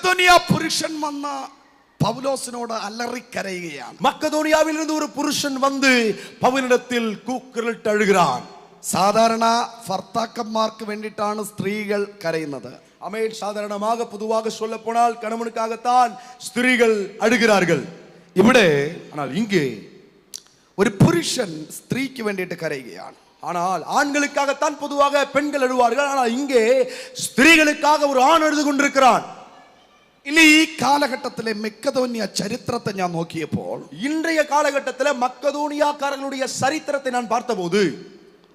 മക്കെദോനിയ പുരുഷൻ വന്ന പൗലോസിനോട് അലറിക്കരയുകയാണ്. மக்கதோனியாவில் இருந்து ஒரு புருஷன் வந்து பவுலிடத்தில் கூக்குரலிட்டு அழுகிறான். സാധാരണ ഭർത്താക്കന്മാർക്ക് വേണ്ടിയിട്ടാണ് സ്ത്രീകൾ കരയുന്നത്. அமேன். சாதாரணமாக பொதுவாக சொல்ல போனால் கணவனுக்காகத்தான் ஸ்திரீகள் அழுகிறார்கள். ഇവിടെ ஆனால் இங்கே ഒരു പുരുഷൻ സ്ത്രീക്ക് വേണ്ടിയിട്ട് കരയുകയാണ്. ஆனால் ஆண்களுக்காகத்தான் பொதுவாக பெண்கள் அழுவார்கள். ஆனால் இங்கே ஸ்திரீகளுக்காக ஒரு ஆண் அழுது கொண்டிருக்கிறான். ഇനി ഈ കാലഘട്ടത്തിലെ മക്കെദോനിയ ചരിത്രത്തെ ഞാൻ നോക്കിയപ്പോൾ இன்றைய காலகட்டத்தில் மக்கதோனியாக்காரர்களுடைய சரித்திரத்தை நான் பார்த்தபோது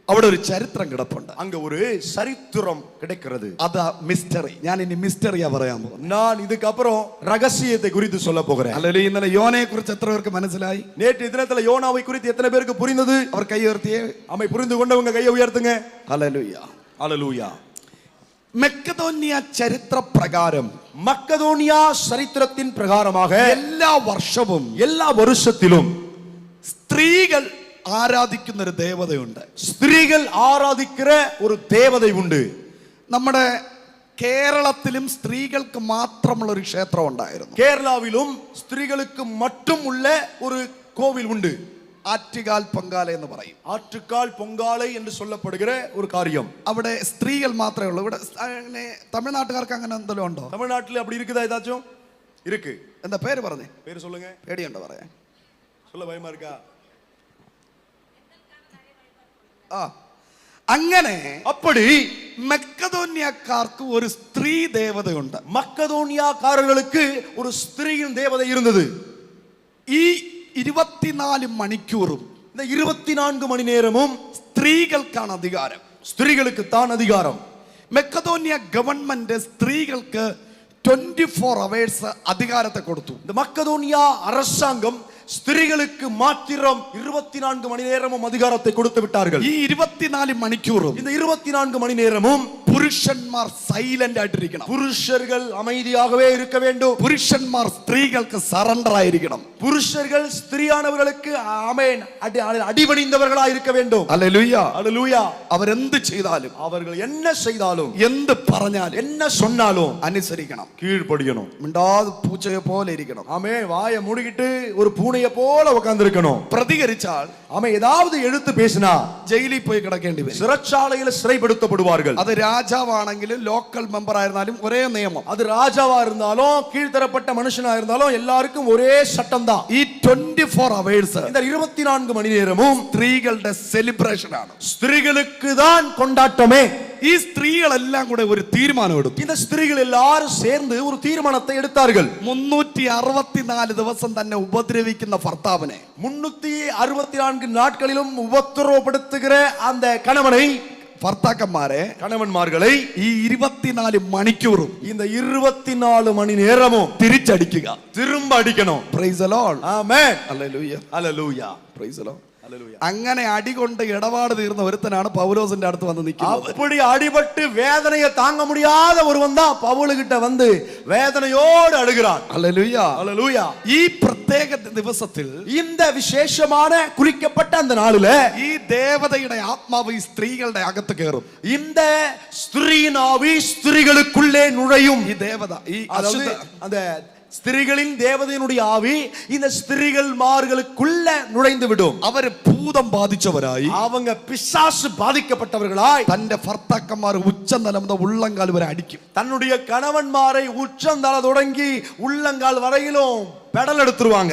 അവിടെ ഒരു ചരിത്രം കിടപ്പുണ്ട്. அங்க ஒரு சரித்திரம் கிடைக்கிறது. അതാ മിസ്റ്ററി. ഞാൻ ഇനി മിസ്റ്ററിയാ പറയാൻ പോകുന്നത്. நான் இதுக்கு அப்புறம் ரகசியத்தை குறித்து சொல்ல போகிறேன். അല്ലെങ്കിൽ ഇന്നലെ യോനയെ കുറിച്ച് എത്ര പേർക്ക് മനസ്സിലായി? நேற்று தினத்துல யோனாவை குறித்து எத்தனை பேருக்கு புரிந்தது? അവർ കൈ ഉയർത്തിയേ. அமை புரிந்து கொண்டவங்க கையை உயர்த்துங்க. ഹല്ലേലൂയ. ஹல்லேலூயா. മക്കെദോനിയ ചരിത്ര പ്രകാരം மக்கதோனியா சரித்திரத்தின் பிரகாரமாக എല്ലാ വർഷവും எல்லா வருஷத்திலும் സ്ത്രീകൾ ആരാധിക്കുന്ന ഒരു ദേവതയുണ്ട്. ஸ்திரீகள் ஆராதிக்கிற ஒரு தேவதை உண்டு. നമ്മുടെ കേരളത്തിലും സ്ത്രീകൾക്ക് മാത്രമുള്ള ഒരു ക്ഷേത്രം ഉണ്ടായിരുന്നു. கேரளாவிலும் ஸ்திரீகளுக்கு மட்டும் உள்ள ஒரு கோவில் உண்டு. ആറ്റുകാൽ പൊങ്കാല എന്ന് പറയും. ஆற்றுக்கால் பொங்காலை என்று சொல்லப்படுகிற ஒரு காரியம். അവിടെ സ്ത്രീകൾ മാത്രമേ ഉള്ളൂ. ഇവിടെ തമിഴ്നാട്ടുകാർക്ക് അങ്ങനെ എന്തെങ്കിലും ഉണ്ടോ? தமிழ்நாட்டில் அப்படி இருக்குதா ஏதாச்சும்? இருக்கு. എന്താ പേര് പറഞ്ഞേ? பேரு சொல்லுங்க. പേടിയുണ്ടോ പറയാൻ? சொல்ல பயமா இருக்கா? അങ്ങനെ அப்படி മക്കെദോനിയക്കാർക്ക് ഒരു സ്ത്രീ ദേവതയുണ്ട്. மக்கதோனியாக்காரர்களுக்கு ஒரு ஸ்திரீயின் தேவதை இருந்தது. ഈ 24 മണിക്കൂറും இந்த 24 மணி நேரமும் സ്ത്രീകൾക്കാണ് അധികാരം. ஸ்திரீகளுக்கு தான் அதிகாரம். മക്കെദോനിയ ഗവൺമെന്റ് സ്ത്രീകൾക്ക് 24 hours അധികാരത്തെ കൊടുത്തു. இந்த மக்கதோனியா அரசாங்கம் ஸ்திரீகளுக்கு மாத்திரம் 24 மணி நேரமும் அதிகாரத்தை கொடுத்து விட்டார்கள். ഈ 24 മണിക്കൂറും இந்த 24 மணி நேரமும் പുരുഷന്മാർ സൈലന്റ് ആയിട്ടിരിക്കണം. புருஷர்கள் அமைதியாகவே இருக்க வேண்டும். പുരുഷന്മാർ സ്ത്രീകൾക്ക് സറണ്ടർ ആയിരിക്കണം. புருஷர்கள் ஸ்திரீயானவர்களுக்கு ஆமென் அடிபணிந்தவர்களாக இருக்க வேண்டும். ഹല്ലേലൂയ. ஹல்லேலூயா. അവരെന്ത് ചെയ്താലും அவர்கள் என்ன செய்தாலும் എന്ത് പറഞ്ഞാലും என்ன சொன்னாலும் അനുസരിക്കണം. கீழ்ப்படியணும். മിണ്ടാതെ പൂച്ചയെ പോലെ ഇരിക്കണം. ஆமென். வாயை மூடிக்கிட்டு ஒரு பூனையை போல உட்கார்ந்து இருக்கணும். പ്രതികരിച്ചാൽ ஆமென் ஏதாவது எடுத்து பேசினா ജയിലിൽ പോയി കിടക്കേണ്ടി വരും. சிறைச்சாலையில் சிறைப்படுத்தப்படுவார்கள். അത് രാജാവാണെങ്കിലും ലോക്കൽ മെമ്പർ ആയിരുന്നാലും ഒരേ നിയമം. அது ராஜாவா இருந்தாலும் கீழ்த்தரப்பட்ட மனுஷனா இருந்தாலும் எல்லாருக்கும் ஒரே சட்டம் தான். ഈ 24 hours இந்த 24 மணி நேரமும் സ്ത്രീകളുടെ സെലിബ്രേഷൻ ആണ്. ஸ்திரீகளுக்கு தான் கொண்டாட்டமே. ഈ സ്ത്രീകളെല്ലാം കൂടെ ഒരു തീരുമാനം എടുത്തു. இந்த ஸ்திரீகள் எல்லாரும் சேர்ந்து ஒரு தீர்மானத்தை எடுத்தார்கள். 364 ദിവസം തന്നെ ഉപദ്രവിക്കുന്ന ഭർത്താവിനെ 364 நாட்களிலும் உபத்திரவப்படுத்துகிற அந்த கணவனை ഭർത്താക്കന്മാരെ கணவன்மார்களை ഈ 24 മണിക്കൂറും இந்த 24 மணி நேரமும் തിരിച്ചടിക്കുക. திரும்ப அடிக்கணும். Praise the Lord. Amen. Hallelujah. Hallelujah. Praise the Lord. Hallelujah. അങ്ങനെ അടികൊണ്ട് ഇടപാട് തീർന്ന ഒരുത്തനാണ് പൗലോസിന്റെ അടുത്ത് വന്ന് നിൽക്കുന്നത്. அப்படி அடிபட்டு வேதனையை தாங்க முடியாத ஒருவன் தான் பவுலுகிட்ட வந்து வேதனையோடு அழுகிறான். ഹല്ലേലൂയ. ஹல்லேலூயா. ഈ പ്രത്യേക ദിവസത്തിൽ இந்த விசேஷமான குறிக்கப்பட்ட அந்த நாளில ഈ ദേവതയുടെ ആത്മാവ് ഈ സ്ത്രീകളുടെ അകത്ത് കയറും. இந்த ஸ்திரீயின் ஆவி ஸ்திரீகளுக்குள்ளே நுழையும். ഈ ദേവത ഈ அதாவது அந்த ஸ்திரீகளின் தேவதையினுடைய ஆவி இந்த ஸ்திரீகள் மார்களுக்குள்ள நுழைந்து விடும். അവർ ഭൂതം ബാധിച്ചവരായി அவங்க பிசாசு பாதிக்கப்பட்டவர்களாய் തന്റെ ഭർത്താക്കന്മാർ ഉച്ചന്തല മുതൽ ഉള്ളങ്കാൽ വരെ അടിക്കും. தன்னுடைய கணவன்மாரை உச்சந்தல தொடங்கி உள்ளங்கால் வரையிலும் பெடல் எடுத்துருவாங்க.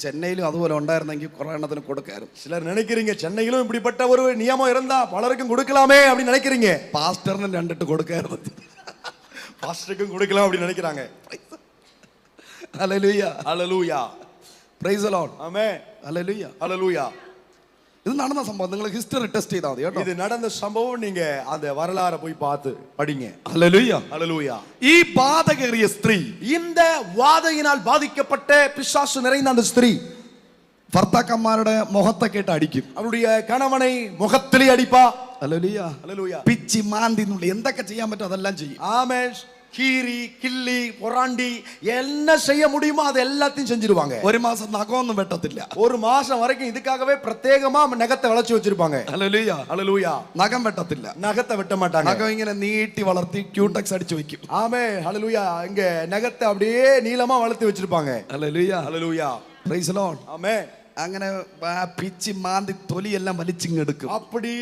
ചെന്നൈയിലും അതുപോലെ ഉണ്ടായിരുന്നെങ്കിൽ കുറെ എണ്ണത്തിന് കൊടുക്കായിരുന്നു. சிலர் நினைக்கிறீங்க சென்னையிலும் இப்படிப்பட்ட ஒரு நியமம் இருந்தா பலருக்கும் கொடுக்கலாமே அப்படின்னு நினைக்கிறீங்க. പാസ്റ്ററിനും രണ്ടിട്ട് കൊടുക്കായിരുന്നു. பாஸ்டருக்கும் கொடுக்கலாம் அப்படின்னு நினைக்கிறாங்க. Hallelujah. Hallelujah. Praise the Lord. Amen. Hallelujah. Hallelujah. ഇത് നടന്ന സംഭവം. നിങ്ങൾ ഹിസ്റ്ററി ടെസ്റ്റ് ചെയ്താൽ മതി കേട്ടോ. இது நடந்த சம்பவம். நீங்க அந்த வரலாறை போய் பார்த்து படிங்க. ഹല്ലേലൂയ. ஹல்லேலூயா. ഈ ബാധകേറിയ സ്ത്രീ, இந்த வாதையினால் பாதிக்கப்பட்ட பிசாசு நிறைந்த அந்த ஸ்திரீ ഭർത്താക്കന്മാരുടെ മുഖത്തെ കേട്ട് അടിക്കും. அவருடைய கணவனை முகத்திலே அடிப்பா. ഹല്ലേലൂയ. ஹல்லேலூயா. പിച്ചി മാന്തി എന്തൊക്കെ ചെയ്യാൻ പറ്റും അതെല്ലാം ചെയ്യും. ஆமென். கீரி கிள்ளி பொறாண்டி என்ன செய்ய முடியுமோ அது எல்லாத்தையும் செஞ்சிருவாங்க. ഒരു മാസം നഖമൊന്നും വെട്ടത്തില്ല. ஒரு மாசம் வரைக்கும் இதுக்காகவே பிரத்யேகமா நகத்தை வளைச்சு வச்சிருப்பாங்க. ഹല്ലേലൂയ. ஹல்லேலூயா. നഖം വെട്ടത്തില്ല. நகத்தை வெட்ட மாட்டாங்க. നഖം ഇങ്ങനെ നീട്ടി വളർത്തി ക്യൂടെക്സ് അടിച്ചു വെക്കും. ஆமே ஹல்லேலூயா. இங்க நகத்தை அப்படியே நீளமா வளர்த்து வச்சிருப்பாங்க. Hallelujah. Hallelujah. Praise the Lord. ஆமே. അങ്ങനെ പിച്ചി മാന്തി തൊലിയെല്ലാം വലിച്ചിങ്ങെടുക്കും. அப்படி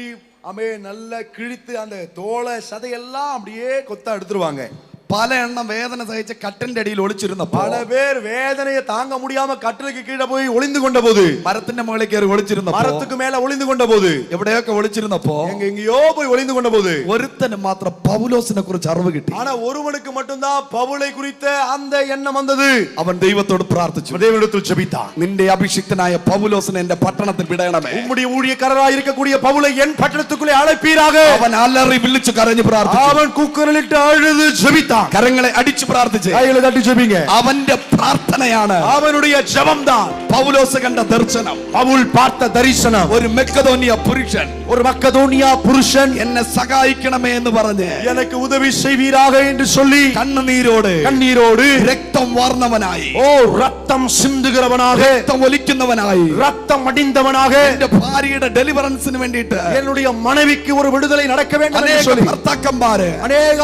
ஆமே நல்லா கிழித்து அந்த தோலை சதையெல்லாம் அப்படியே கொத்தா எடுத்துருவாங்க. പല എണ്ണം വേദന സഹിച്ച് കട്ടിന്റെ അടിയിൽ ഒളിച്ചിരുന്നപ്പോൾ பல பேர் வேதனையை தாங்க முடியாம கட்டிலுக்கு கீழே போய் ஒளிந்து கொண்ட போது, മരത്തിന്റെ മുകളിൽ കയറി ഒളിച്ചിരുന്നപ്പോൾ, மரத்துக்கு மேல ஒளிந்து கொண்ட போது, എവിടെയൊക്കെ ഒളിച്ചിരുന്നപ്പോ எங்கேயோ போய் ஒளிந்து கொண்ட போது ഒരുത്തന് മാത്രം പൗലോസിനെ കുറിച്ച് അറിവ് കിട്ടി. ஆனா ஒருவனுக்கு மட்டும்தான் பவுலை குறித்த அந்த எண்ணம் வந்தது. അവൻ ദൈവത്തോട് പ്രാർത്ഥിച്ചു. தேவனிடத்தில் ஜெபித்தான். നിന്റെ അഭിഷിക്തനായ പൗലോസിനെ എന്റെ പട്ടണത്തിൽ വിടണമേ. உம்முடைய ஊழியக்காரராய் இருக்கக்கூடிய பவுலை என் பட்டணத்துக்குள்ளே அழைப்பீராக. അവൻ അലറി വിളിച്ചു കരഞ്ഞു പ്രാർത്ഥിച്ചു. அவன் கூக்குரலிட்டு அழுது ஜெபித்தான். കരങ്ങളെ അടിച്ചു പ്രാർത്ഥിച്ചു. கைகளை தட்டி ஜெபிங்க. അവന്റെ പ്രാർത്ഥനയാണ് அவனுடைய ஜெபம்தான் പൗലോസ് കണ്ട ദർശനം. பவுல் பார்த்த தரிசனம். ഒരു മെക്കദോനിയ പുരുഷൻ, ஒரு மக்கதோனியா புருஷன் എന്നെ സഹായിക്കണമേ എന്ന് പറഞ്ഞ് எனக்கு உதவி செய்வீராக என்று சொல்லி കണ്ണുനീരോട് கண்ணீரோடு രക്തം വാർന്നവനായി, ஓ ரத்தம் சிந்துகிறவனாக, രക്തം ഒലിക്കുന്നവനായി, ரத்தம் அடிந்தவனாக, എന്റെ ഭാര്യയുടെ ഡെലിവറൻസിന് വേണ്ടിയിട്ട് என்னுடைய மனைவிக்கு ஒரு விடுதலை நடக்க வேண்டும் என்று അനേക சொல்லி ഭർത്താക്കന്മാര്, அநேக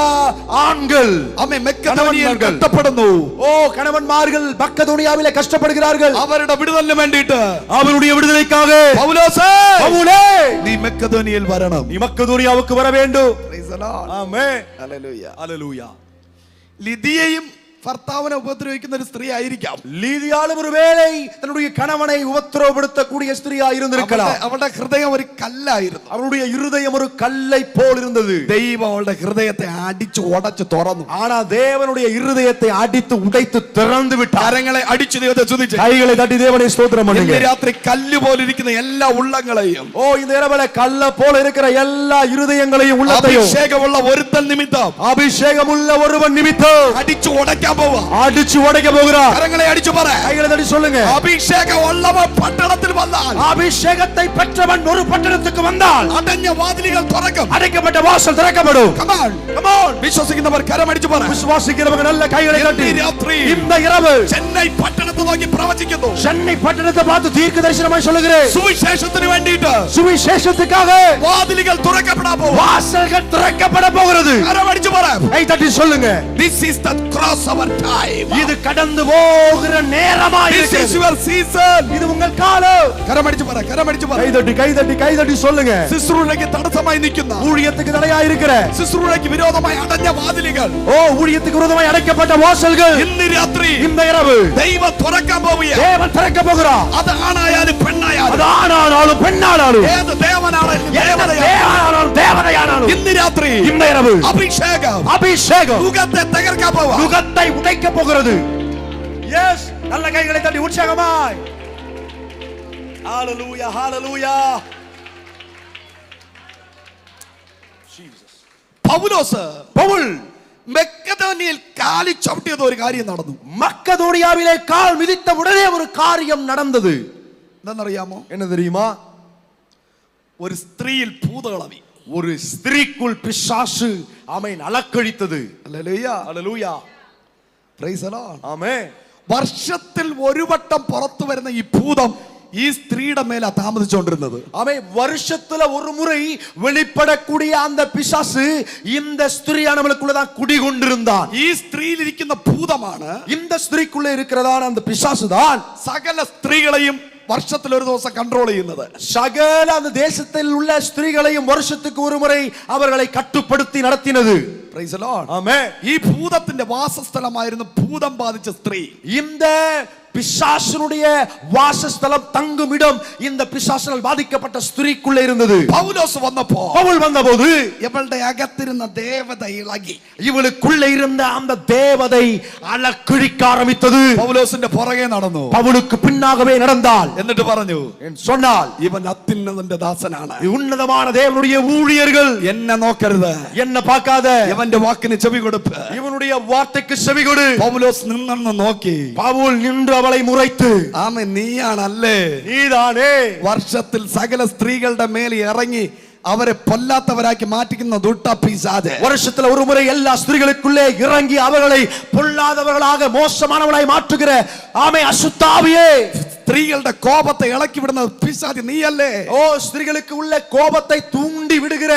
ஆண்கள் അമ്മ മെക്കദോനിയയിൽ കണവന്മാർ. കഷ്ടപ്പെടുന്നു. ஓ கணவன்மார்கள் மக்கதோனியாவிலே கஷ்டப்படுகிறார்கள். അവരുടെ വിടുതലിന് വേണ്ടിയിട്ട് அவருடைய விடுதலைக்காக പൗലോസേ, பவுலே നീ മെക്കദോനിയയിൽ വരണം. நீ மக்கதோனியாவுக்கு வர வேண்டும். Praise the Lord. Amen. Hallelujah. Hallelujah. ലിദിയയും ഭർത്താവിനെ ഉപദ്രവിക്കുന്ന ഒരു സ്ത്രീ ആയിരിക്കാം. லீதியாலும் ஒருவேளை தன்னுடைய கணவனை உபத்திரவப்படுத்தக்கூடிய ஸ்திரீயா இருந்திருக்கலாம். അവളുടെ ഹൃദയം ഒരു കല്ലായിരുന്നു. அவருடைய இருதயம் ஒரு கல்லை போல் இருந்தது. ദൈവം അവളുടെ ഹൃദയത്തെ അടിച്ചു ഉടച്ചു തുറന്നു. ஆனா தேவனுடைய இருதயத்தை அடித்து உடைத்து திறந்து விட்டார். കരങ്ങളെ അടിച്ചു ദൈവത്തെ സ്തുതിച്ച് கைகளை தட்டி தேவனை ஸ்தோத்திரம் பண்ணுங்க. ഇന്ന് രാത്രി കല്ല് പോലിരിക്കുന്ന എല്ലാ ഉള്ളങ്ങളെയും, ஓ இந்த இரவுல கல்ல போல இருக்கிற எல்லா இருதயங்களையும் உள்ளத்தையும் അഭിഷേകമുള്ള ഒരുത്തൻ നിമിത്തം அபிஷேகமுள்ள ஒருவன் நிமித்தம் അടിച്ചു ഉടയ്ക്കാൻ പോവാ. அடிச்சு உடைக்க போகிறார். കരങ്ങളെ അടിച്ചു പറ. கைகளை தட்டி சொல்லுங்க. അഭിഷേകമുള്ളവൻ പട്ടണത്തിൽ വന്നാൽ, அபிஷேகத்தை பெற்றவன் ஒரு பட்டணத்துக்கு வந்தால் അടഞ്ഞ വാതിലുകൾ തുറക്കും. அடைக்கப்பட்ட வாசல் திறக்கப்படும். Come on, come on. വിശ്വസിക്കുന്നവർ കരമടിച്ചു പറ. விசுவாசிக்கிறவங்க நல்ல கைகளை தட்டி ഇന്ന് രാത്രി இந்த இரவு ചെന്നൈ പട്ടണത്തെ നോക്കി പ്രവചിക്കുന്നു. சென்னை பட்டணத்தை பார்த்து தீர்க்க தரிசனமாய் சொல்லுகிறேன். സുവിശേഷത്തിന് വേണ്ടിയിട്ട് சுவிசேஷத்துக்காக വാതിലുകൾ തുറക്കപ്പെടാൻ പോകും. வாசல்கள் திறக்கப்பட போகிறது. കരമടിച്ചു പറ. கை தட்டி சொல்லுங்க. This is the cross our time. இது கடந்து போகிற நேரமாய் This is இருக்கிறது. your season. இது உங்கள் காலம். കരമടിച്ചു പറ. കരമടിച്ചു പറ. கை தட்டி கை தட்டி கை தட்டி சொல்லுங்க. ശുശ്രൂഷയ്ക്ക് തടസ്സമായി നിൽക്കുന്ന, ஊழியத்துக்கு தடையாய் இருக்கிற, ശുശ്രൂഷയ്ക്ക് വിരോധമായി അടഞ്ഞ വാതിലുകൾ, ஓ ஊழியத்துக்கு விரோதமாய் அடைக்கப்பட்ட வாசல்கள் ഇന്ന് രാത്രി இந்த இரவு ദൈവം തുറക്കാൻ പോവുകയാണ്. தேவன் திறக்க போகிறார். അത് ആണായാലും പെണ്ണായാലും, அது ஆணானாலும் பெண்ணானாலும், ഏത് ദേവനാണെങ്കിലും எந்த ദേവതയായാലും, தேவனானாலும் தேவதையானாலும் ഇന്ന് രാത്രി இந்த இரவு അഭിഷേകം அபிஷேகம் യുഗത്തെ തകർക്കാൻ പോവാ. யுகத்தை உடைக்க போகிறது. எஸ் நல்ல கைகளை தட்டி உற்சாகமாய் ஹalleluya ஹalleluya. പൗലോസ് பவுல் മെക്കദോനിയയിൽ കാലി ചവിട്ടിയത് ഒരു കാര്യം നടന്നു. மக்கதோனியாவிலே கால் மிதித்த உடனே ஒரு காரியம் நடந்தது. എന്താണെന്നറിയാമോ? என்ன தெரியுமா? ഒരു സ്ത്രീയിൽ ഭൂതകളവി. ஒரு ஸ்திரீக்குள் பிசாசு ஆமென் அலக்கழித்தது. Hallelujah. Hallelujah. Praise the Lord. Amen. വർഷത്തിൽ ഒരു വട്ടം പുറത്തു വരുന്ന ഈ ഭൂതം ഈ സ്ത്രീയുടെ മേല താമസിച്ചുകൊണ്ടിരുന്നത്. ஆமென். வருஷத்துல ஒரு முறை வெளிப்படக்கூடிய அந்த பிசாசு இந்த ஸ்திரீயானவளுக்குள்ள தான் குடிகொண்டிருந்தான். ഈ സ്ത്രീയിൽ ഇരിക്കുന്ന ഭൂതമാണ് இந்த ஸ்திரீக்குள்ள இருக்கிறதான அந்த பிசாசு தான் സകല സ്ത്രീകളെയും വർഷത്തിൽ ഒരു ദിവസം കൺട്രോൾ ചെയ്യുന്നത്. சகல அந்த தேசத்தில் உள்ள ஸ்திரீகளையும் வருஷத்துக்கு ஒரு முறை அவர்களை கட்டுப்படுத்தி நடத்தினது. Praise the Lord. ஆமென். ഈ ഭൂതത്തിന്റെ വാസസ്ഥലമായിരുന്നു ഭൂതം ബാധിച്ച സ്ത്രീ. இந்த பிசாசனுடைய வாசஸ்தலம் தங்கும் இடம் இந்த பிசாசனால் பாதிக்கப்பட்ட ஸ்திரீக்குள்ள இருந்தது. പൗലോസ് വന്നപ്പോ பவுல் வந்தபோது ഇവളുടെ അകത്തിരുന്ന ദേവത ഇളകി. இவளுக்குள்ள இருந்த அந்த தேவதை அலக்கிழிக்க ஆரம்பித்தது. പൗലോസിന്റെ പുറകെ നടന്നു. பவுலுக்கு பின்னாகவே நடந்தாள். എന്നിട്ട് പറഞ്ഞു, சொன்னால் ഇവൻ അത്യുന്നതന്റെ ദാസനാണ്. உன்னதமான தேவனுடைய ஊழியர்கள் എന്നെ നോക്കരുത്, என்ன பார்க்காத, ഇവന്റെ വാക്കിന് ചെവി കൊടുപ്പ്. இவனுடைய வார்த்தைக்கு செவி கொடு. പൗലോസ് നിന്നു നോക്കി. பவுல் நின்று அவளை முறைத்து, ആമേ, നീയാണല്ലേ நீதானே വർഷത്തിൽ സകല സ്ത്രീകളുടെ മേൽ ഇറങ്ങി അവരെ പൊല്ലാത്തവരാക്കി മാറ്റിക്കുന്ന ദുഷ്ട പിശാച് வருஷத்துல ஒரு முறை எல்லா ஸ்திரீகளுக்குள்ளே இறங்கி அவர்களை பொல்லாதவர்களாக மோசமானவர்களாய் மாற்றுகிற ஆமே அசுத்த ஆவியே, സ്ത്രീകളുടെ കോപത്തെ ഇളക്കി വിടുന്ന പിശാച് നീയല്ലേ? ஓ ஸ்திரீகளுக்கு உள்ள கோபத்தை தூண்டி விடுகிற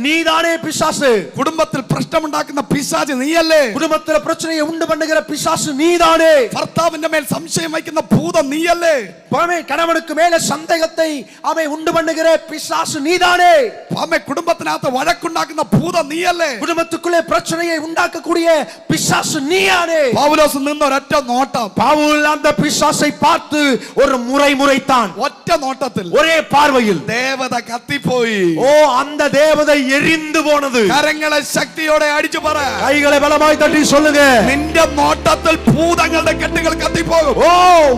நீதானே பிசாசு. കുടുംബത്തിൽ പ്രശ്നമുണ്ടാക്കുന്ന പിശാച് നീയല്ലേ? குடும்பத்துல பிரச்சனையை உண்டு பண்ணுகிற பிசாசு நீதானே. ഭർത്താവിന്റെ മേൽ സംശയം വയ്ക്കുന്ന ഭൂതം നീയല്ലേ? ஆமே கணவனுக்கு மேல சந்தேகத்தை ஆமே உண்டு பண்ணுகிற பிசாசு நீதானே. ആമേ കുടുംബത്തിനകത്ത് വഴക്കുണ്ടാക്കുന്ന ഭൂതം നീയല്ലേ? குடும்பத்துக்குள்ளே பிரச்சனையை உண்டாக்கக்கூடிய பிசாசு நீயானே. പൗലോസ് നിന്ന ഒരൊറ്റ നോട്ടം, பவுல் அந்த பிசாசை பார்த்து ஒரு முறைத்தான். ഒറ്റ നോട്ടത്തിൽ ஒரே பார்வையில் ദേവത കത്തിപ്പോയി. ஓ அந்த தேவதை எரிந்து போனது. കരങ്ങളെ ശക്തിയോടെ അടിച്ചു പറ, கைகளை பலமாய் தட்டி சொல்லுங்க, നിന്റെ നോട്ടത്തിൽ ഭൂതങ്ങളുടെ കെട്ടുകൾ കത്തിപ്പോകും. ஓ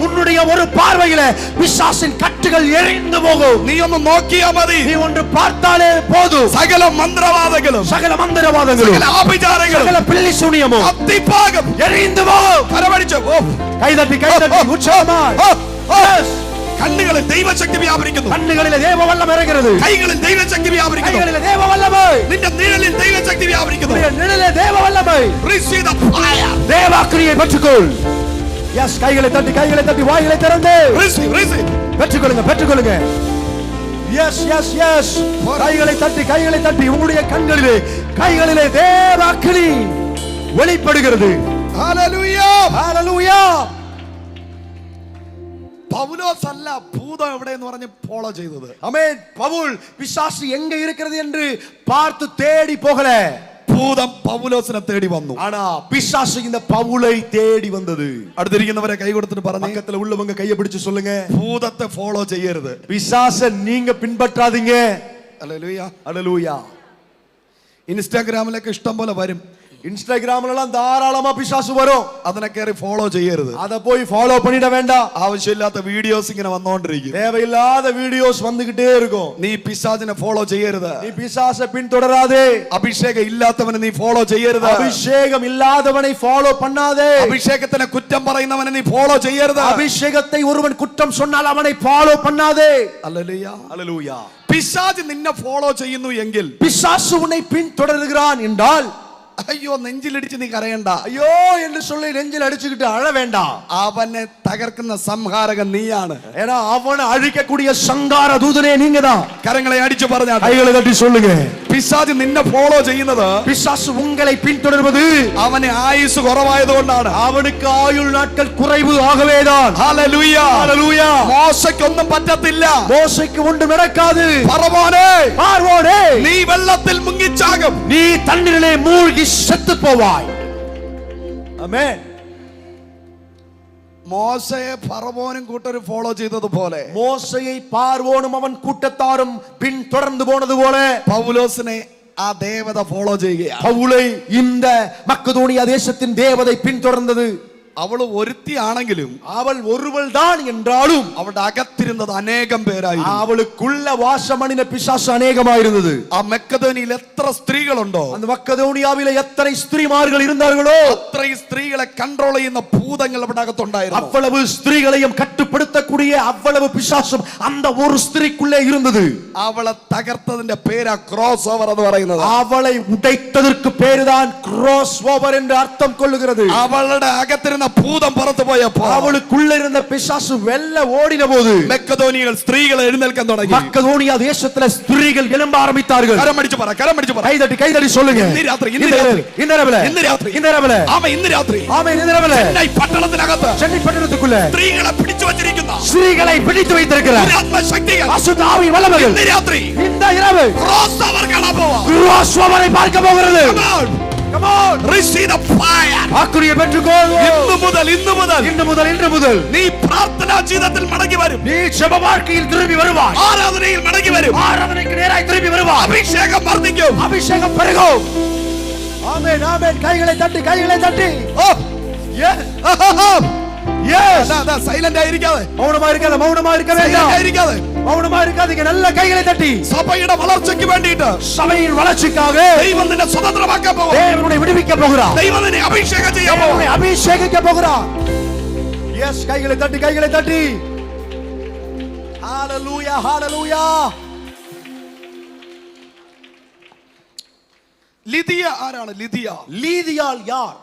உன்னுடைய ஒரு பார்வையில பிசாசின் கட்டுகள் எரிந்து போகும். നീ ഒന്ന് നോക്കിയാ മതി. நீ ஒன்று பார்த்தாலே போதும். സകല മന്ത്രവാദങ്ങളും சகல மந்திரவாதங்களும் സകല ആഭിചാരങ്ങളും சகல பிள்ளை சூனியமும் കത്തിപ്പോകും, எரிந்து போகும். കരമടിച്ചു. கைதட்டி உற்சாகமாய். കണ്ണുകളിൽ ദൈവശക്തി വ്യാപരിക്കുന്നു, கண்ணுகளிலே தேவ வல்லமை இறங்குகிறது, കൈകളിൽ ദൈവശക്തി വ്യാപരിക്കുന്നു, கைகளிலே தேவ வல்லமை, നിന്റെ നിഴലിൽ ദൈവശക്തി വ്യാപരിക്കുന്നു. நிழலிலே தேவ வல்லமை. Receive the fire. தேவாக்கிரியை பெற்றுக்கொள். எஸ் கைகளை தட்டி வாய்களை திறந்து Receive. பெற்றுக்கொள்ளுங்க. எஸ் எஸ் எஸ் கைகளை தட்டி உங்களுடைய கைகளிலே தேவாக்கிரி வெளிப்படுகிறது. Hallelujah. ஹalleluya. പൗലോസ് അല്ല ഭൂതം എവിടെയെന്ന് പറഞ്ഞ് ഫോളോ ചെയ്തത്. ஆமென். பவுல் பிசாசு எங்க இருக்கிறது என்று பார்த்து தேடி போகல. ഭൂതം പൗലോസിനെ തേടി വന്നു. ஆனா பிசாசு இந்த பவுலை தேடி வந்தது. അടുത്തിരിക്കുന്നവരെ കൈ കൊടുത്തിട്ട് പറഞ്ഞു, பக்கத்துல உள்ளவங்க கையை பிடிச்சு சொல்லுங்க, ഭൂതത്തെ ഫോളോ ചെയ്യരുത്. பிசாசை நீங்க பின்பற்றாதீங்க. ഹല്ലേലൂയ. ஹalleluya. ഇൻസ്റ്റാഗ്രാമിലൊക്കെ ഇഷ്ടം പോലെ വരും. இன்ஸ்டாகிராம்ல எல்லாம் தாராளமா பிசாசு வரும். അതിനെ കയറി ഫോളോ ചെയ്യരുത്. அத போய் ஃபாலோ பண்ணிட வேண்டாம். ആവശ്യമില്ലാത്ത വീഡിയോസ് ഇങ്ങനെ വന്നുകൊണ്ടിരിക്കും. தேவையில்லாத வீடியோஸ் வந்துகிட்டே இருக்கும். നീ പിശാചിനെ ഫോളോ ചെയ്യരുത്. நீ பிசாசை பின்தொடராதே. അഭിഷേകം ഇല്ലാത്തവനെ നീ ഫോളോ ചെയ്യരുത്. அபிஷேகம் இல்லாதவனை ஃபாலோ பண்ணாதே. അഭിഷേകത്തിനെ കുറ്റം പറയുന്നവനെ നീ ഫോളോ ചെയ്യരുത്. அபிஷேகத்தை ஒருவன் குற்றம் சொன்னால் அவனை ஃபாலோ பண்ணாதே. ഹല്ലേലൂയ. ஹalleluya. പിശാച് നിന്നെ ഫോളോ ചെയ്യുന്നു എങ്കിൽ, பிசாசு உன்னை பின்தொடர்கிறான் என்றால், അയ്യോ നെഞ്ചിലിടിച്ച് നീ കരയണ്ട. ஐயோ என்று சொல்லி நெஞ்சில் அடிச்சுக்கிட்டு அழ வேண்டாம். അവനെ തകർക്കുന്ന സംഹാരകൻ നീയാണ്. ஏன்னா அவனை அழிக்கக்கூடிய சங்கார தூதனே நீங்க தான். കരങ്ങളെ അടിച്ചു പറഞ്ഞാൽ கைகளை தட்டி சொல்லுங்க, പിശാച് നിന്നെ ഫോളോ ചെയ്യുന്നത് பிசாசு உங்களை பின்தொடர்வது അവന് ആയുസ് കുറവായതുകൊണ്ടാണ്. அவனுக்கு ஆயுள் நாட்கள் குறைவு ஆகவேதான். ഹല്ലേലൂയ. ஹalleluya. മോശയ്ക്കൊന്നും പറ്റത്തില്ല. மோசேக்கு ஒன்றும் நடக்காது. ഫറവോനേ, பார்வோனே, നീ വെള്ളത്തിൽ മുങ്ങിച്ചാകും. நீ தண்ணீரிலே மூழ்கி செத்து போவாய். ஆமென். മോശയെ ഫറവോനും കൂട്ടരും ഫോളോ ചെയ്തതുപോലെ, மோசேயை பார்வோனும் அவன் கூட்டத்தாரும் பின்தொடர்ந்து போனது போல, പൗലോസിനെ ആ ദേവത ഫോളോ ചെയ്യുകയാണ്. பவுலை இந்த மக்கதோனியா தேசத்தின் தேவதை பின்தொடர்ந்தது. അവള് ഒരുത്തിയാണെങ്കിലും அவள் ஒருவள் தான் என்றாலும் അവളുടെ അകത്തിരുന്നത് അനേകം പേരായി. அவளுக்குள்ள வாசமணின பிசாசு அநேகமாயிருந்தது. ആ മെക്കദോനിയിൽ എത്ര സ്ത്രീകളുണ്ടോ, அந்த மக்கதோனியாவிலே எத்தனை ஸ்திரீமார்கள் இருந்தார்களோ അത്രയും സ്ത്രീകളെ കൺട്രോൾ ചെയ്യുന്ന ഭൂതങ്ങൾ അവിടെ അകത്തുണ്ടായിരുന്നു. அவ்வளவு ஸ்திரீகளையும் கட்டுப்படுத்தக்கூடிய அவ்வளவு பிசாசும் அந்த ஒரு ஸ்திரீக்குள்ளே இருந்தது. അവളെ തകർത്തതിന്റെ പേരാ ക്രോസ് ഓവർ എന്ന് പറയുന്നത്. அவளை உடைத்ததற்கு பேருதான் கிராஸ் ஓவர் என்று அர்த்தம் கொள்ளுகிறது. അവളുടെ അകത്തിരുന്ന ഭൂതം പുറത്തു പോയപ്പോ, அவளுக்குள்ள இருந்த பிசாசு வெல்ல ஓடின போது മെക്കദോനികൾ സ്ത്രീകൾ എഴുന്നേൽക്കാൻ തുടങ്ങി. மக்கதோனியா தேசத்துல ஸ்திரீகள் எழும்ப ஆரம்பித்தார்கள். കരമടിച്ചു പറ. கைதட்டி சொல்லுங்க, ഇന്ന് രാത്രി இந்த இரவுல ആമേ, ഇന്ന് രാത്രി ஆமென். இந்த இரவுல ചെന്നൈ പട്ടണത്തിനകത്ത് சென்னை பட்டணத்துக்குள்ள സ്ത്രീകളെ പിടിച്ചു വച്ചിരിക്കുന്ന ஸ்திரீகளை பிடித்து வைத்திருக்கிறார் ആത്മശക്തികൾ அசுத்த ஆவி வல்லமைகள் ഇന്ന് രാത്രി இந்த இரவு ക്രോസ് ഓവർ കാണാൻ പോവാ. கிராஸ் ஓவரை பார்க்க போகிறது. Come on, receive the fire. ஆக்குரிய பெற்றுக்கொள். ഇന്ന് മുതൽ நீ പ്രാർത്ഥനാ ജീവിതത്തിൽ മടങ്ങി വരും. நீ ஜெப வாழ்க்கையில் திரும்பி வருவாய். ആരാധനയിൽ മടങ്ങി വരും. ஆராதனைக்கு நேராய் திரும்பி வருவாய். അഭിഷേകം വർദ്ധിക്കും. அபிஷேகம் பெருகும். ஆமென் ஆமென். கைகளை தட்டி. ഓ Yes. yes. സൈലന്റ് ആയിരിക്കാതെ, மௌனமா இருக்க வேண்டாம். Silent ആയിരിക്കാതെ, மௌனமா இருக்காதீங்க. நல்ல கைகளை தட்டி. സഭയുടെ വളർച്ചയ്ക്ക് വേണ്ടിയിട്ട് சபையின் வளர்ச்சிக்காக ദൈവം നിന്നെ സ്വതന്ത്രമാക്കാൻ പോകും. தேவன் உன்னை விடுவிக்க போகிறார். ദൈവം നിന്നെ അഭിഷേകം ചെയ്യാൻ தேவன் പോകും. உன்னை அபிஷேகிக்க போகிறார். எஸ் கைகளை தட்டி. ஹalleluya. ലിദിയ ആരാണ്? ലിദിയ லீதியாள் யார்?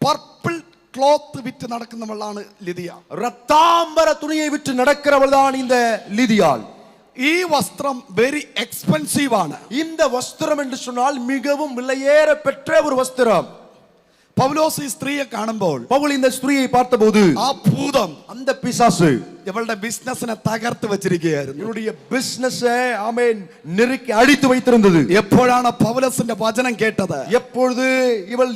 പർപ്പിൾ ക്ലോത്ത് വിറ്റ് നടക്കുന്നവളാണ് ലിദിയ. ரத்தாம்பர துணியை விற்று நடக்கிறவள் தான் இந்த லீதியாள். ഈ വസ്ത്രം വെരി എക്സ്പെൻസീവ് ആണ്. இந்த வஸ்திரம் என்று சொன்னால் மிகவும் விலையேற பெற்ற ஒரு வஸ்திரம். പൗലോസ് ഈ സ്ത്രീയെ കാണുമ്പോൾ பவுல் இந்த ஸ்திரீயை பார்த்தபோது ആ ഭൂതം அந்த பிசாசு ഇവളുടെ ബിസിനസിനെ തകർത്ത് വെച്ചിരിക്കുകയായിരുന്നു. இவருடைய பிசினஸ் ஆமென் நெருக்கி அடித்து வைத்திருந்தது. എപ്പോഴാണ് പൗലോസിന്റെ വചനം കേട്ടത്? எப்பொழுது இவள்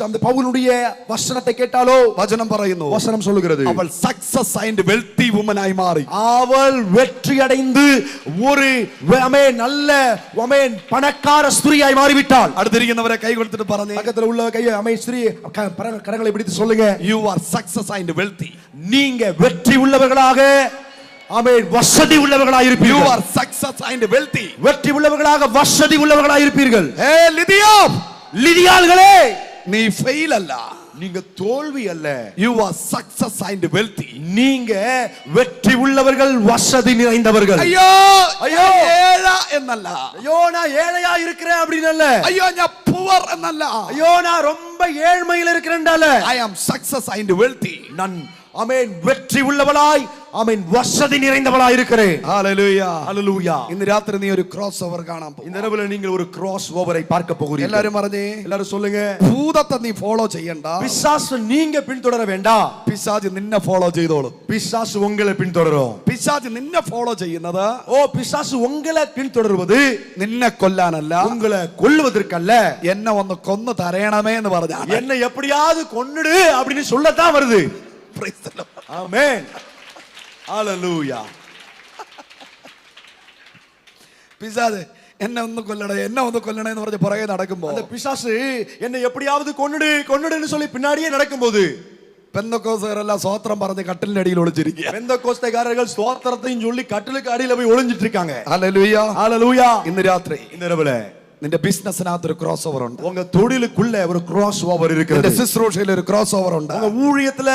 அந்த பவுலுடைய வசனத்தை கேட்டாலோ വചനം പറയുന്നു, வசனம் சொல்லுகிறது, അവൾ സക്സസ് ആൻഡ് വെൽത്തി വുമനായി മാറി. அவள் வெற்றி அடைந்து ஒரு நல்ல பணக்கார ஸ்திரீயாய் மாறிவிட்டாள். അടുത്തിരിക്കുന്നവരെ കൈ കൊടുത്തിട്ട് പറഞ്ഞു, பக்கத்துல உள்ள கையை ஸ்திரீ கரங்களை பிடித்து சொல்லுங்க, you are success and wealthy. நீங்க வெற்றி உள்ளவர்களாக ஆமென் வசதி உள்ளவர்களாக இருப்பீர்கள். You are success and wealthy. வெற்றி உள்ளவர்களாக வசதி உள்ளவர்களாக இருப்பீர்கள். ஏ லிதியா, லிதியாள்களே, நீ ஃபெயில் அல்ல, நீங்க தோல்வி அல்ல. You are success and wealthy. நீங்க வெற்றி உள்ளவர்கள், வசதி நிறைந்தவர்கள். ஐயோ ஐயோ ஏழை എന്നല്ല, ஐயோ நான் ஏழையா இருக்கிறேன் அப்படின்னு அல்ல, ஐயோ ഞാൻ புவர் എന്നല്ല, ஐயோ நான் ரொம்ப ஏழ்மையில் இருக்கிறேன்டால, ஐ ஆம் சக்சஸ் அண்ட் வெல்தி. நான் ஆமென் வெற்றி உள்ளவளாய் ஆமென் வசதி நிறைந்தவளாய் இருக்கிறேன். ஹalleluya, ஹalleluya. ഇന്ന് രാത്രി നീ ഒരു ക്രോസ് ഓവർ കാണാൻ പോകും. இந்த இரவுல நீங்கள் ஒரு கிராஸ் ஓவரை பார்க்க போகிறீர்கள். എല്ലാവരും പറഞ്ഞേ, எல்லாரும் சொல்லுங்க, ഭൂതത്തെ നീ ഫോളോ ചെയ്യണ്ട, பிசாசு நீங்க பின்தொடர வேண்டாம், പിശാച് നിന്നെ ഫോളോ ചെയ്തോളും. பிசாசு உங்களை பின்தொடரும். പിശാച് നിന്നെ ഫോളോ ചെയ്യുന്നത് பிசாசு உங்களை பின்தொடர்வது നിന്നെ കൊല്ലാനല്ല, உங்களை கொல்லுவதற்கல்ல, എന്നെ ഒന്ന് കൊന്നു തരയണമേ എന്ന് പറഞ്ഞാണ്. என்னை எப்படியாவது கொன்னுடு அப்படின்னு சொல்லத்தான் வருது. Praise the Lord. ஆமென், ஹalleluya. പിശാച് എന്നെ ഒന്ന് കൊല്ലണേ, എന്നെ ഒന്ന് കൊല്ലണേ എന്ന് പറഞ്ഞ് പുറകെ നടക്കുമ്പോ அந்த பிசாசு என்னை எப்படியாவது கொன்னுடுன்னு சொல்லி பின்னாடியே நடக்கும்போது പെന്തക്കോസ്തുകാരെല്ലാം സ്തോത്രം പറഞ്ഞ് കട്ടിലിന്റെ അടിയിൽ ഒളിച്ചിരിക്കുക. பெந்தகோஸ்தேக்காரர்கள் ஸ்தோத்திரத்தையும் சொல்லி கட்டிலுக்கு அடியில போய் ஒளிஞ்சிட்டு இருக்காங்க. ഹല്ലേലൂയ, ஹalleluya. ഇന്ന് രാത്രി இந்த இரவுல നിന്റെ ബിസിനസ്സിനകത്ത് ഒരു ക്രോസ് ഓവർ ഉണ്ട്, உங்க தொழிலுக்குள்ள ஒரு கிராஸ் ஓவர் നിന്റെ இருக்கிறது, ശുശ്രൂഷയിൽ ഒരു ക്രോസ് ഓവർ ഉണ്ട്, உங்க ஊழியத்துல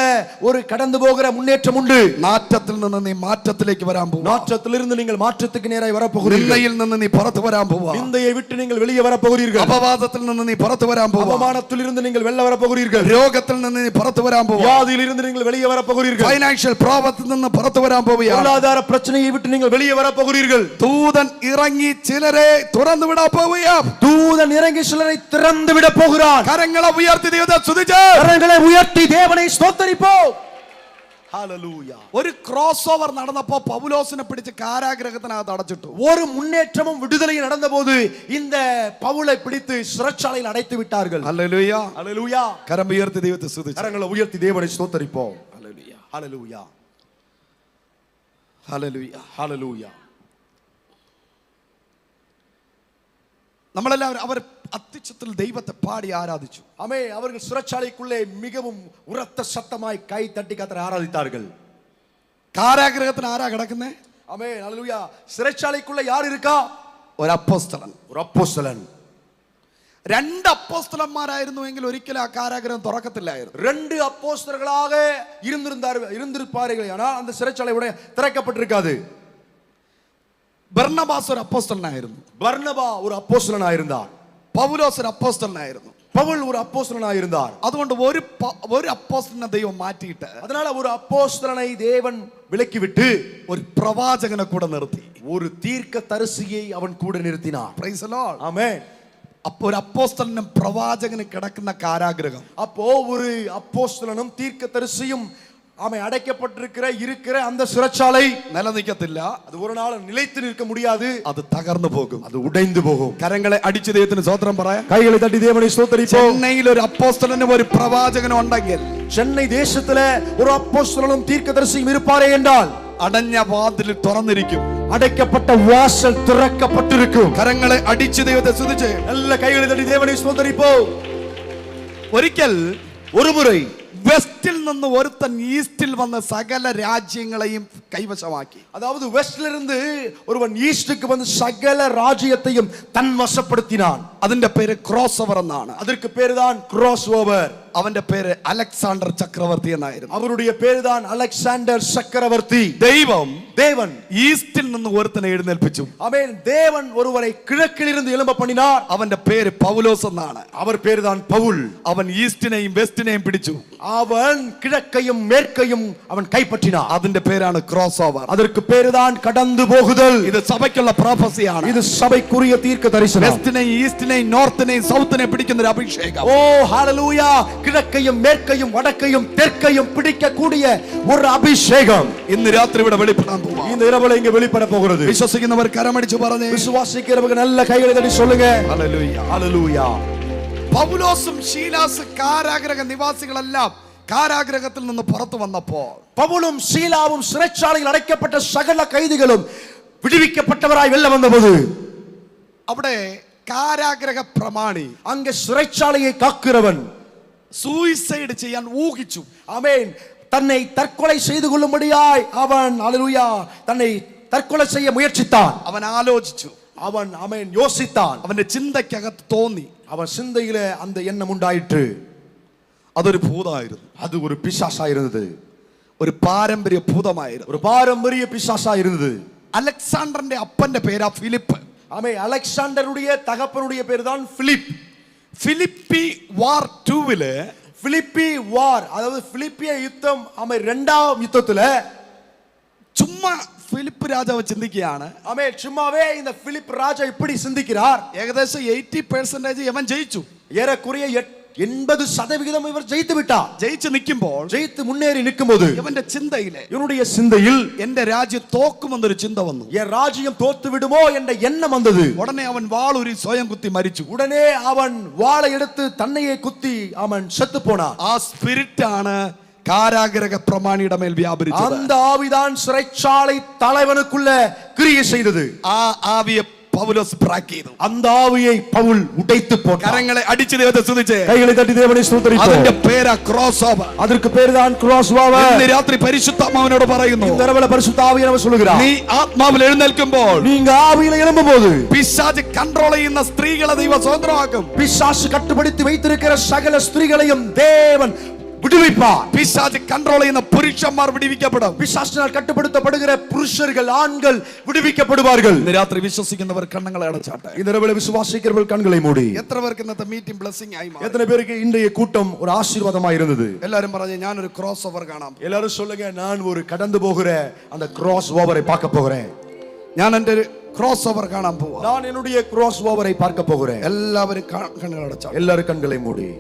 ஒரு கடந்து போகிற முன்னேற்றம் உண்டு. നാറ്റത്തിൽ നിന്ന് നീ മാറ്റത്തിലേക്ക് വരാൻ പോവാ, நாற்றத்திலிருந்து நீங்கள் மாற்றத்துக்கு நேராய் வர போகிறீர்கள், നിന്ദയിൽ നിന്ന് നീ പുറത്തു വരാൻ പോവാ, நிந்தையை விட்டு நீங்கள் வெளியே வர போகிறீர்கள், അപവാദത്തിൽ നിന്ന് നീ പുറത്തു വരാൻ പോവാ, அவமானத்திலிருந்து நீங்கள் வெளியே வர போகிறீர்கள், രോഗത്തിൽ നിന്ന് നീ പുറത്തു വരാൻ പോവാ, வியாதியிலிருந்து நீங்கள் வெளியே வர போகிறீர்கள், ഫൈനാൻഷ്യൽ പ്രോബ്ലത്തിൽ നിന്ന് പുറത്തു വരാൻ പോവുകയാണ്, பொருளாதார பிரச்சனையை விட்டு நீங்கள் வெளியே வர போகிறீர்கள். ദൂതൻ ഇറങ്ങി ചിലരെ തുറന്നു വിടാൻ പോവുകയാ, தூதன் இறங்கி சிலரை திறந்து விட போகிறார். കരങ്ങളെ ഉയർത്തി ദൈവത്തെ സ്തുതിച്ച്, கரங்களை உயர்த்தி தேவனை ஸ்தோத்திரிப்போம். ஹalleluya. ഒരു ക്രോസ് ഓവർ നടന്നപ്പോ പൗലോസിനെ പിടിച്ച് കാരാഗ്രഹത്തിനകത്ത് അടച്ചിട്ടു. ஒரு முன்னேற்றமும் விடுதலையும் நடந்தபோது இந்த பவுலை பிடித்து சிறைச்சாலையில் அடைத்து விட்டார்கள். ഹല്ലേലൂയ, ஹalleluya. കരം ഉയർത്തി ദൈവത്തെ സ്തുതിച്ച്, கரங்களை உயர்த்தி தேவனை ஸ்தோத்திரிப்போம். ഹല്ലേലൂയ, ஹalleluya. ഹല്ലേലൂയ. ஹalleluya. നമ്മളെല്ലാവരും അവർ അത്യുച്ചത്തിൽ ദൈവത്തെ പാടി ആരാധിച്ചു. ஆமே, அவர்கள் சிறைச்சாலைக்குள்ளே மிகவும் உரத்த சத்தமாய் கை தட்டி கர்த்தரை ஆராதித்தார்கள். കാരാഗ്രഹത്തിന് ആരാ കിടക്കുന്നേ? ஆமே, ஹalleluya. சிறைச்சாலைக்குள்ள யார் இருக்கா? ഒരു അപ്പോസ്തലൻ. ஒரு அப்போஸ்தலன். രണ്ട് അപ്പോസ്തലന്മാരായിരുന്നുവെങ്കിൽ ഒരിക്കലും ആ കാരാഗ്രഹം തുറക്കത്തില്ലായിരുന്നു. ரெண்டு அப்போஸ்தலர்களாக இருந்திருப்பார்கள், ஆனால் அந்த சிறைச்சாலை உடைய திறக்கப்பட்டிருக்காது. ബർന്നബാസ് ഒരു അപ്പോസ്തലനായിരുന്നു, பர்னபா ஒரு அப்போஸ்தலனாயிருந்தார், പൗലോസ് ഒരു അപ്പോസ്തലനായിരുന്നു, பவுல் ஒரு அப்போஸ்தலனாயிருந்தார். അതുകൊണ്ട് ഒരു അപ്പോസ്തലനെ ദൈവം മാറ്റിയിട്ട് அதனால ஒரு அப்போஸ்தலனை தேவன் விலக்கிவிட்டு ഒരു പ്രവാചകനെ കൂടെ നിർത്തി, ஒரு தீர்க்க தரிசியை அவன் கூட நிறுத்தினார். Praise the Lord. ஆமென். അപ്പൊ ഒരു അപ്പോസ്തലനും പ്രവാചകനും കിടക്കുന്ന കാരാഗ്രഹം, அப்போ ஒரு அப்போஸ்தலனும் தீர்க்க தரிசியும் அவன் அடைக்கப்பட்டிருக்கிற அந்த சிறைச்சாலை നിലനിൽക്കത്തില്ല, அது ஒரு நாள் நிலைத்து நிற்க முடியாது, അത് തകർന്നു പോകും, அது உடைந்து போகும். കരങ്ങളെ അടിച്ചു ദൈവത്തിന് സ്തോത്രം പറയാം. கைகளை தட்டி தேவனை ஸ்தோத்திரிப்போம். ചെന്നൈയിൽ ഒരു അപ്പോസ്തലനും ഒരു പ്രവാചകനും ഉണ്ടെങ്കിൽ, சென்னை தேசத்துல ஒரு அப்போஸ்தலனும் தீர்க்கதரிசியும் இருப்பாரே என்றால் അടഞ്ഞ വാതിൽ തുറന്നിരിക്കും, அடைக்கப்பட்ட வாசல் திறக்கப்பட்டிருக்கும். കരങ്ങളെ അടിച്ചു ദൈവത്തെ സ്തുതിച്ച് நல்ல கைகளை தட்டி தேவனை ஸ்தோத்திரிப்போம். ഒരിക്കൽ ஒரு முறை വെസ്റ്റിൽ നിന്ന് ഒരുത്തൻ ഈസ്റ്റിൽ വന്ന് സകല രാജ്യങ്ങളെയും കൈവശമാക്കി. அதாவது வெஸ்ட்ல இருந்து ஒருவன் ஈஸ்டுக்கு வந்து சகல ராஜ்யத்தையும் தன் வசப்படுத்தினான். അതിന്റെ പേര് ക്രോസ് ഓവർ എന്നാണ്. அதற்கு பேரு தான் கிராஸ் ஓவர். അവന്റെ പേര് അലക്സാണ്ടർ ചക്രവർത്തി എന്നായിരുന്നു. அவருடைய பேர்தான் அலெக்சாண்டர் சக்கரவர்த்தி. ദൈവം தேவன் ഈസ്റ്റിൽ നിന്ന് ഒരുത്തനെ എഴുന്നേൽപ്പിച്ചു. ஆமென். தேவன் ஒருவரை கிழக்கிலிருந்து எழும்ப பண்ணினார். അവന്റെ പേര് പൗലോസ് എന്നാണ്. அவர் பேர்தான் பவுல். അവൻ ഈസ്റ്റിനെയും വെസ്റ്റിനെയും പിടിച്ചു. அவன் கிழக்கையும் மேற்கையும் அவன் கைப்பற்றினார். അതിന്റെ പേരാണ് ക്രോസ് ഓവർ. அதற்கு பேர்தான் கடந்து போகுதல். ഇത് സഭയ്ക്കുള്ള പ്രോഫസിയാണ്. இது சபைக்குரிய தீர்க்க தரிசனம். വെസ്റ്റിനെയും ഈസ്റ്റിനെയും നോർത്തിനെയും സൗത്തിനെയും പിടിക്കുന്ന ഒരു അഭിഷേകം. ஓ ஹalleluya. கிழக்கையும் மேற்கையும் வடக்கையும் தெற்கையும் பிடிக்கக்கூடிய ஒரு அபிஷேகம் ഇന്ന് രാത്രി ഇവിടെ വെളിപ്പെടാൻ പോവാ. இந்த இரவுல இங்க வெளிப்பட போகிறது. വിശ്വസിക്കുന്നവർ കരമടിച്ചു പറഞ്ഞേ. விசுவாசிக்கிறவங்க நல்ல கைகளை தட்டி சொல்லுங்க. ഹല്ലേലൂയ. ஹalleluya. പൗലോസും ശീലാസ് കാരാഗ്രഹ നിവാസികളെല്ലാം കാരാഗ്രഹത്തിൽ നിന്ന് പുറത്തു വന്നപ്പോൾ பவுலும் சீலாவும் சிறைச்சாலையில் அடைக்கப்பட்ட சகல கைதிகளும் விடுவிக்கப்பட்டவராய் வெளில வந்தபோது അവിടെ കാരാഗ്രഹ പ്രമാണി அங்க சிறைச்சாலையை காக்கிறவன் സൂയിസൈഡ് ചെയ്യാൻ ഊഹിച്ചു. ஆமென். தன்னை தற்கொலை செய்து கொள்ளும்படியாய் அவன் ஹalleluya தன்னை தற்கொலை செய்ய முயற்சித்தான். അവൻ ആലോചിച്ചു. அவன் ஆமென் யோசித்தான். അവന്റെ ചിന്തയ്ക്കകത്ത് തോന്നി. அவன் சிந்தையிலே அந்த எண்ணம் உண்டாயிற்று. അതൊരു ഭൂതമായിരുന്നു. அது ஒரு பிசாசா இருந்தது. ഒരു പാരമ്പര്യ ഭൂതമായിരുന്നു. ஒரு பாரம்பரிய பிசாசா இருந்தது. അലക്സാണ്ടറിന്റെ അപ്പന്റെ പേരാ ഫിലിപ്പ്. ஆமென். அலெக்சாண்டருடைய தகப்பனுடைய பேர் தான் பிலிப். ഫിലിപ്പി വാർ 2 பிலிப்பி வார், அதாவது பிலிப்பிய யுத்தம் ஆமென் இரண்டாம் யுத்தத்துல ചുമ്മാ ഫിലിപ്പ് രാജാവ് ചിന്തിക്കുകയാണ്. ஆமென் சும்மாவே இந்த பிலிப் ராஜா இப்படி சிந்திக்கிறார். ഏകദേശം 80% ഇവൻ ജയിച്ചു. ஏறக்குறைய 80% இவர் ஜெயித்து விட்டார். ജയിച്ചു നിൽക്കുമ്പോൾ ஜெயித்து முன்னேறி நிக்கும்போது ഇവന്റെ ചിന്തയിലെ இவனுடைய சிந்தையில் എന്റെ രാജ്യം തോക്കുമെന്നൊരു ചിന്ത വന്നു. என் ராஜ்யம் தோத்து விடுமோ என்ற எண்ணம் வந்தது. ഉടനെ അവൻ വാളൂരി സ്വയം കുത്തി മരിച്ചു. உடனே அவன் வாளை எடுத்து தன்னையே குத்தி அவன் செத்து போனான். ആ സ്പിരിറ്റ് ആണ് കാരാഗ്രഹ പ്രമാണിയുടെ മേൽ വ്യാപരിച്ചത്. அந்த ஆவிதான் சிறைச்சாலை தலைவனுக்குள்ள கிரியை செய்தது. ആ ആവിയെ പൗലോസ് ബ്രേക്ക് ചെയ്തു. அந்த ആവിயை പൗൽ ഉടൈத்து போட்டான். കരങ്ങളെ അടിച്ചു ദൈവത്തെ സ്തുതിച്ചേ. கைகளை தட்டி தேவனை ஸ்தோத்திரிப்போம். അതിന്റെ പേരാ ക്രോസ് ഓവർ. அதற்கு பேர்தான் கிராஸ் ஓவர். ഇന്ന് രാത്രി പരിശുദ്ധാത്മാവിനോട് പറയുന്നു. இந்த இரவுல பரிசுத்த ஆவியானவர் சொல்லுகிறார். നീ ആത്മാവിൽ എഴുന്നേൽക്കുമ്പോൾ நீங்க ஆவியில எழும்பும்போது പിശാച് കൺട്രോൾ ചെയ്യുന്ന സ്ത്രീകളെ ദൈവം സ്വതന്ത്രമാക്കും. பிசாசு கட்டுப்படுத்தி வைத்திருக்கிற சகல ஸ்திரீகளையும் தேவன் விடுவிப்பார். പിശാച് കൺട്രോൾ ചെയ്യുന്ന പുരുഷന്മാർ വിടുവിക്കപ്പെടും. பிசாசினால் கட்டுப்படுத்தப்படுகிற புருஷர்கள் ஆண்கள் விடுவிக்கப்படுவார்கள். ഇന്ന് രാത്രി വിശ്വസിക്കുന്നവർ കണ്ണുകളെ അടച്ചാട്ടെ. இந்த இரவுல விசுவாசிக்கிறவர்கள் கண்களை மூடி. എത്ര പേർക്ക് ഇന്നത്തെ മീറ്റിംഗ് ബ്ലെസ്സിംഗ് ആയി മാറി? எத்தனை பேருக்கு இன்றைய கூட்டம் ஒரு ஆசீர்வாதமாக இருந்தது? എല്ലാവരും പറഞ്ഞു ഞാനൊരു ക്രോസ് ഓവർ കാണാം. எல்லாரும் சொல்லுங்க, நான் ஒரு கடந்து போகிற அந்த கிராஸ் ஓவரை பார்க்க போகிறேன். ഞാൻ എൻ്റെ ഒരു ക്രോസ് ഓവർ കാണാൻ പോവാ. நான் என்னுடைய கிராஸ் ஓவரை பார்க்க போகிறேன். എല്ലാവരും കണ്ണുകൾ അടച്ചാട്ടെ. எல்லாரும் கண்களை மூடி.